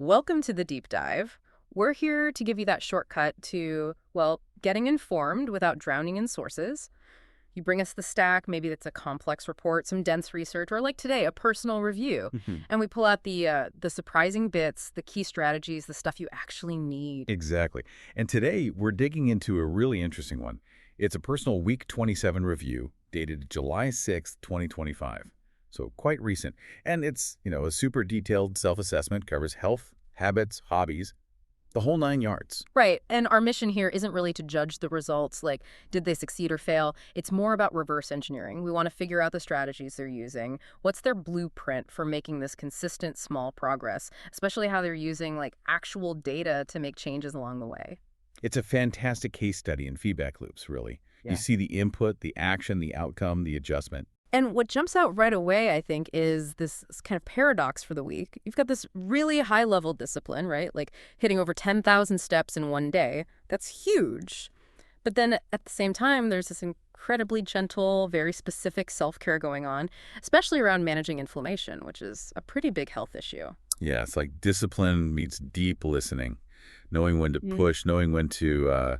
Welcome to the deep dive. We're here to give you that shortcut to, well, getting informed without drowning in sources. You bring us the stack, maybe it's a complex report, some dense research, or like today, a personal review. Mhm. And we pull out the surprising bits, the key strategies, the stuff you actually need. Exactly. And today we're digging into a really interesting one. It's a personal week 27 review dated July 6th, 2025. So quite recent. And it's, a super detailed self-assessment, covers health, habits, hobbies, the whole 9 yards. Right. And our mission here isn't really to judge the results, like, did they succeed or fail? It's more about reverse engineering. We want to figure out the strategies they're using. What's their blueprint for making this consistent small progress, especially how they're using, like, actual data to make changes along the way. It's a fantastic case study in feedback loops, really. You see the input, the action, the outcome, the adjustment. And what jumps out right away, I think, is this kind of paradox for the week. You've got this really high-level discipline, right? Like hitting over 10,000 steps in one day. That's huge. But then at the same time, there's this incredibly gentle, very specific self-care going on, especially around managing inflammation, which is a pretty big health issue. Yeah, it's like discipline meets deep listening, knowing when to push, knowing when to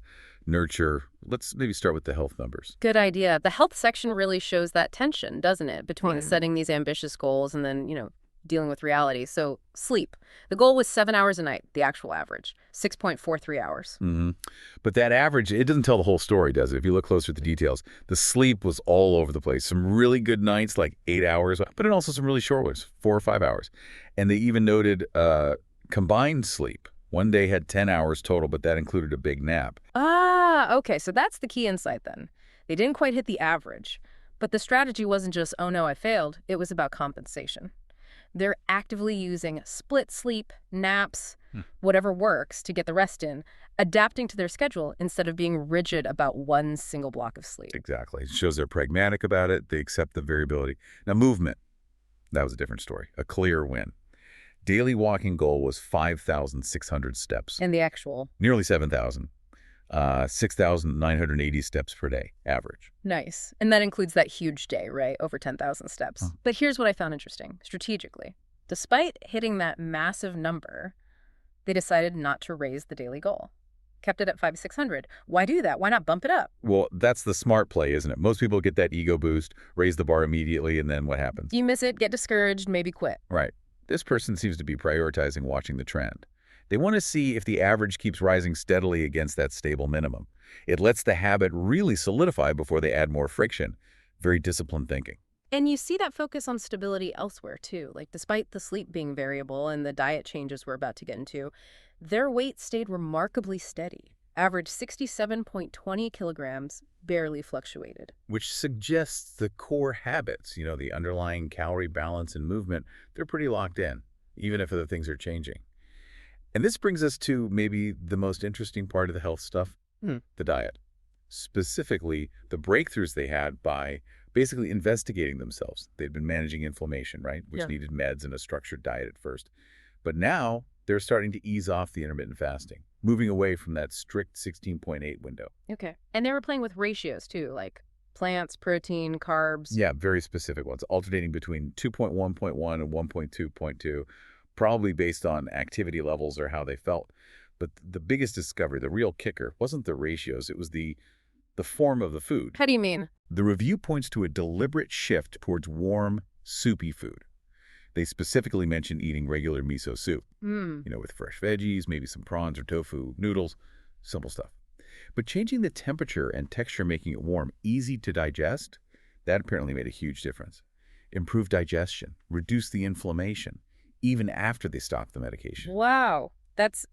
nurture. Let's maybe start with the health numbers. Good idea. The health section really shows that tension, doesn't it, between setting these ambitious goals and then, dealing with reality. So sleep. The goal was 7 hours a night, the actual average, 6.43 hours. But that average, it doesn't tell the whole story, does it? If you look closer at the details, the sleep was all over the place. Some really good nights, like 8 hours, but then also some really short ones, 4 or 5 hours. And they even noted combined sleep. One day had 10 hours total, but that included a big nap. Ah, okay. So that's the key insight then. They didn't quite hit the average. But the strategy wasn't just, oh no, I failed. It was about compensation. They're actively using split sleep, naps, whatever works to get the rest in, adapting to their schedule instead of being rigid about one single block of sleep. Exactly. It shows they're pragmatic about it. They accept the variability. Now, movement, that was a different story. A clear win. Daily walking goal was 5,600 steps. And the actual. Nearly 7,000. 6,980 steps per day, average. Nice. And that includes that huge day, right? Over 10,000 steps. But here's what I found interesting, strategically. Despite hitting that massive number, they decided not to raise the daily goal. Kept it at 5,600. Why do that? Why not bump it up? Well, that's the smart play, isn't it? Most people get that ego boost, raise the bar immediately, and then what happens? You miss it, get discouraged, maybe quit. Right. This person seems to be prioritizing watching the trend. They want to see if the average keeps rising steadily against that stable minimum. It lets the habit really solidify before they add more friction. Very disciplined thinking. And you see that focus on stability elsewhere, too. Like, despite the sleep being variable and the diet changes we're about to get into, their weight stayed remarkably steady. Average 67.20 kilograms, barely fluctuated. Which suggests the core habits, the underlying calorie balance and movement, they're pretty locked in, even if other things are changing. And this brings us to maybe the most interesting part of the health stuff, the diet. Specifically, the breakthroughs they had by basically investigating themselves. They'd been managing inflammation, right, which needed meds and a structured diet at first. But now they're starting to ease off the intermittent fasting, moving away from that strict 16.8 window. Okay. And they were playing with ratios, too, like plants, protein, carbs. Yeah, very specific ones, alternating between 2.1.1 and 1.2.2. Probably based on activity levels or how they felt. But the biggest discovery, the real kicker, wasn't the ratios. It was the form of the food. How do you mean? The review points to a deliberate shift towards warm, soupy food. They specifically mentioned eating regular miso soup, with fresh veggies, maybe some prawns or tofu, noodles, simple stuff. But changing the temperature and texture, making it warm, easy to digest, that apparently made a huge difference. Improved digestion, reduced the inflammation, even after they stopped the medication. Wow. That's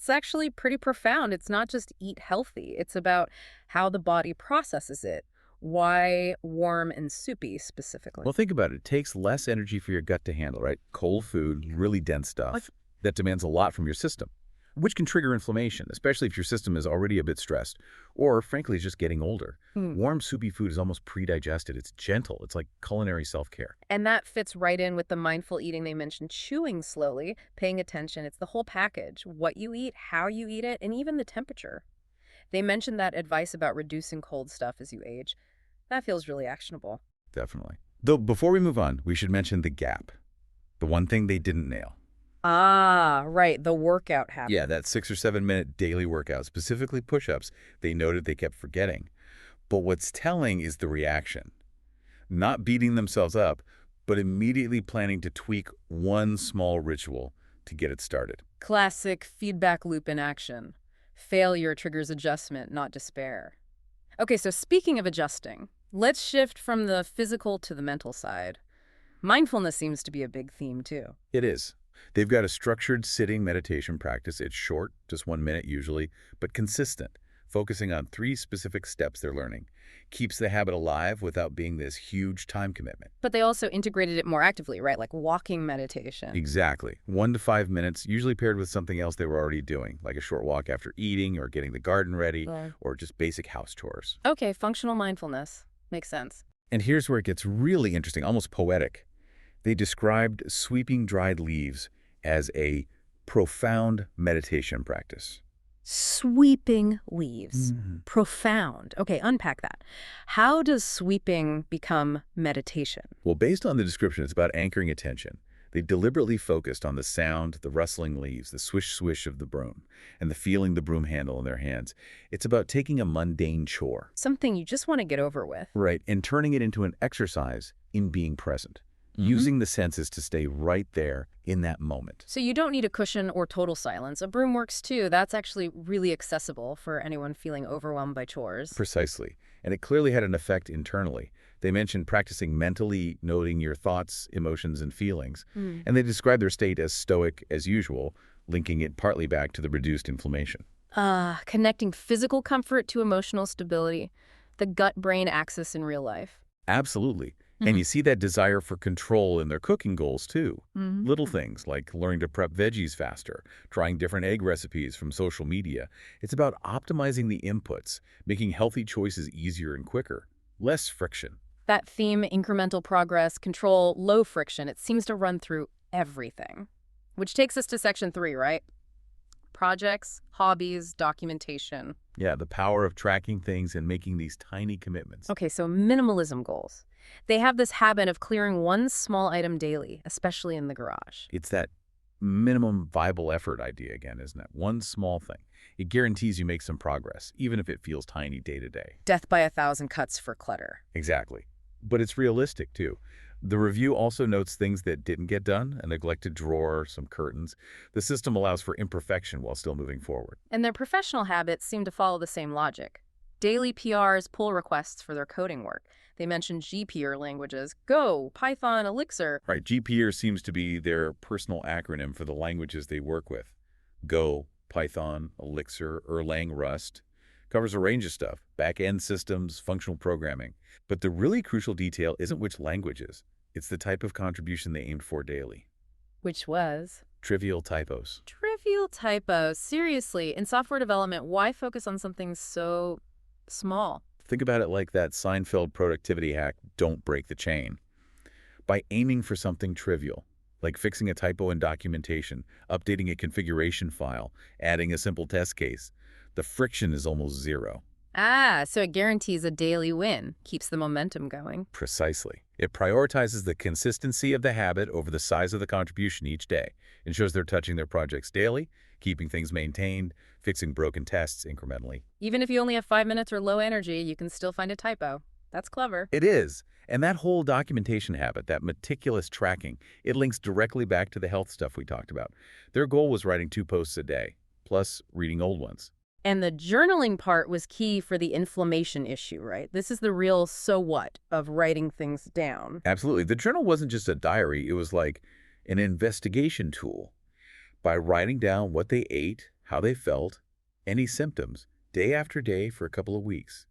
actually pretty profound. It's not just eat healthy. It's about how the body processes it. Why warm and soupy specifically? Well, think about it. It takes less energy for your gut to handle, right? Cold food, really dense stuff. That demands a lot from your system, which can trigger inflammation, especially if your system is already a bit stressed or, frankly, is just getting older. Warm, soupy food is almost pre-digested. It's gentle. It's like culinary self-care. And that fits right in with the mindful eating they mentioned, chewing slowly, paying attention. It's the whole package, what you eat, how you eat it, and even the temperature. They mentioned that advice about reducing cold stuff as you age. That feels really actionable. Definitely. Though before we move on, we should mention the gap. The one thing they didn't nail. Ah, right, the workout habit. Yeah, that 6 or 7 minute daily workout, specifically push-ups, they noted they kept forgetting. But what's telling is the reaction. Not beating themselves up, but immediately planning to tweak one small ritual to get it started. Classic feedback loop in action. Failure triggers adjustment, not despair. Okay, so speaking of adjusting, let's shift from the physical to the mental side. Mindfulness seems to be a big theme, too. It is. They've got a structured sitting meditation practice. It's short, just 1 minute usually, but consistent, focusing on 3 specific steps they're learning. Keeps the habit alive without being this huge time commitment. But they also integrated it more actively, right? Like walking meditation. Exactly. 1 to 5 minutes, usually paired with something else they were already doing, like a short walk after eating or getting the garden ready, or just basic house chores. Okay, functional mindfulness. Makes sense. And here's where it gets really interesting, almost poetic. They described sweeping dried leaves as a profound meditation practice. Sweeping leaves. Mhm. Profound. Okay, unpack that. How does sweeping become meditation? Well, based on the description, it's about anchoring attention. They deliberately focused on the sound, the rustling leaves, the swish-swish of the broom, and the feeling the broom handle in their hands. It's about taking a mundane chore, Something you just want to get over with. right, and turning it into an exercise in being present, using the senses to stay right there in that moment. So you don't need a cushion or total silence. A broom works too. That's actually really accessible for anyone feeling overwhelmed by chores. Precisely. And it clearly had an effect internally. They mentioned practicing mentally noting your thoughts, emotions, and feelings. And they described their state as stoic as usual, linking it partly back to the reduced inflammation. Connecting physical comfort to emotional stability. The gut-brain axis in real life. Absolutely. And you see that desire for control in their cooking goals, too. Little things like learning to prep veggies faster, trying different egg recipes from social media. It's about optimizing the inputs, making healthy choices easier and quicker. Less friction. That theme, incremental progress, control, low friction, it seems to run through everything. Which takes us to section 3, right? Projects, hobbies, documentation. Yeah, the power of tracking things and making these tiny commitments. Okay, so minimalism goals. They have this habit of clearing one small item daily, especially in the garage. It's that minimum viable effort idea again, isn't it? One small thing. It guarantees you make some progress, even if it feels tiny day to day. Death by 1,000 cuts for clutter. Exactly. But it's realistic, too. The review also notes things that didn't get done, a neglected drawer, some curtains. The system allows for imperfection while still moving forward. And their professional habits seem to follow the same logic. Daily PRs, pull requests for their coding work. They mention GPR languages, Go, Python, Elixir. Right, GPR seems to be their personal acronym for the languages they work with. Go, Python, Elixir, Erlang, Rust. Covers a range of stuff, back-end systems, functional programming. But the really crucial detail isn't which languages. It's the type of contribution they aimed for daily. Which was? Trivial typos. Trivial typos. Seriously, in software development, why focus on something so small? Think about it like that Seinfeld productivity hack, don't break the chain. By aiming for something trivial, like fixing a typo in documentation, updating a configuration file, adding a simple test case, the friction is almost zero. So it guarantees a daily win, keeps the momentum going. Precisely. It prioritizes the consistency of the habit over the size of the contribution each day, ensures they're touching their projects daily, keeping things maintained, fixing broken tests incrementally. Even if you only have 5 minutes or low energy, you can still find a typo. That's clever. It is. And that whole documentation habit, that meticulous tracking, it links directly back to the health stuff we talked about. Their goal was writing 2 posts a day, plus reading old ones. And the journaling part was key for the inflammation issue, right? This is the real so what of writing things down. Absolutely. The journal wasn't just a diary. It was like an investigation tool. By writing down what they ate, how they felt, any symptoms, day after day for a couple of weeks,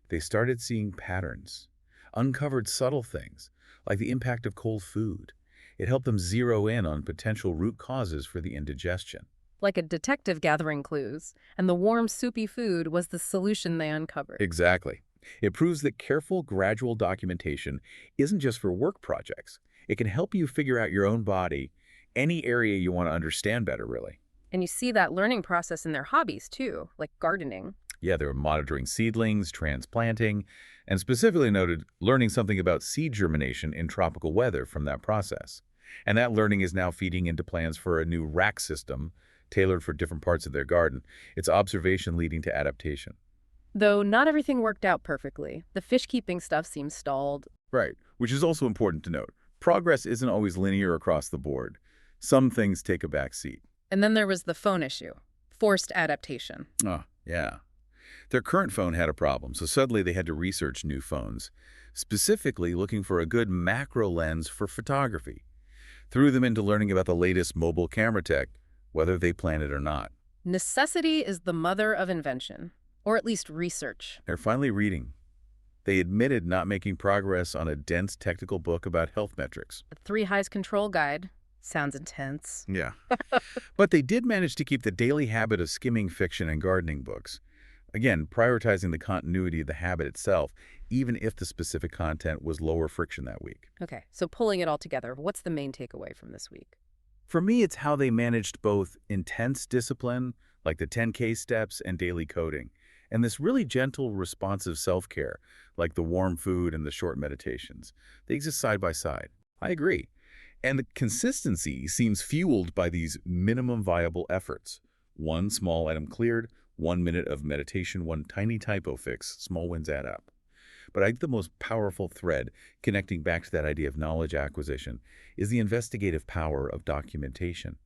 they started seeing patterns, uncovered subtle things, like the impact of cold food. It helped them zero in on potential root causes for the indigestion. Like a detective gathering clues, and the warm, soupy food was the solution they uncovered. Exactly. It proves that careful, gradual documentation isn't just for work projects. It can help you figure out your own body, any area you want to understand better, really. And you see that learning process in their hobbies, too, like gardening. Yeah, they were monitoring seedlings, transplanting, and specifically noted learning something about seed germination in tropical weather from that process. And that learning is now feeding into plans for a new rack system tailored for different parts of their garden. It's observation leading to adaptation. Though not everything worked out perfectly. The fish keeping stuff seems stalled. Right, which is also important to note. Progress isn't always linear across the board. Some things take a back seat. And then there was the phone issue. Forced adaptation. Oh, yeah. Their current phone had a problem, so suddenly they had to research new phones, specifically looking for a good macro lens for photography. Threw them into learning about the latest mobile camera tech, whether they planned it or not. Necessity is the mother of invention. Or at least research. They're finally reading. They admitted not making progress on a dense technical book about health metrics. The 3 Highs Control Guide. Sounds intense. Yeah. But they did manage to keep the daily habit of skimming fiction and gardening books. Again, prioritizing the continuity of the habit itself, even if the specific content was lower friction that week. Okay, so pulling it all together, what's the main takeaway from this week? For me, it's how they managed both intense discipline, like the 10K steps and daily coding, and this really gentle, responsive self-care, like the warm food and the short meditations. They exist side by side. I agree. And the consistency seems fueled by these minimum viable efforts. One small item cleared, 1 minute of meditation, one tiny typo fix, small wins add up. But I think the most powerful thread connecting back to that idea of knowledge acquisition is the investigative power of documentation.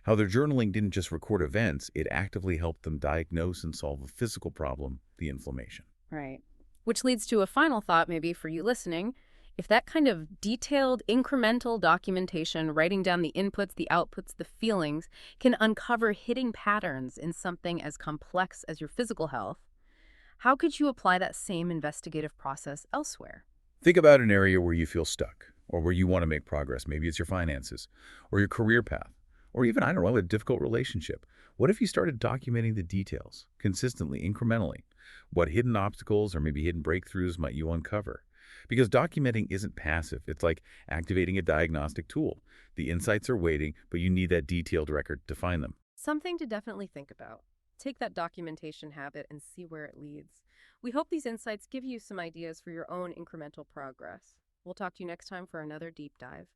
How their journaling didn't just record events, it actively helped them diagnose and solve a physical problem, the inflammation. Right. Which leads to a final thought maybe for you listening. If that kind of detailed, incremental documentation, writing down the inputs, the outputs, the feelings, can uncover hidden patterns in something as complex as your physical health, how could you apply that same investigative process elsewhere? Think about an area where you feel stuck or where you want to make progress. Maybe it's your finances or your career path or even, I don't know, a difficult relationship. What if you started documenting the details consistently, incrementally? What hidden obstacles or maybe hidden breakthroughs might you uncover? Because documenting isn't passive. It's like activating a diagnostic tool. The insights are waiting, but you need that detailed record to find them. Something to definitely think about. Take that documentation habit and see where it leads. We hope these insights give you some ideas for your own incremental progress. We'll talk to you next time for another deep dive.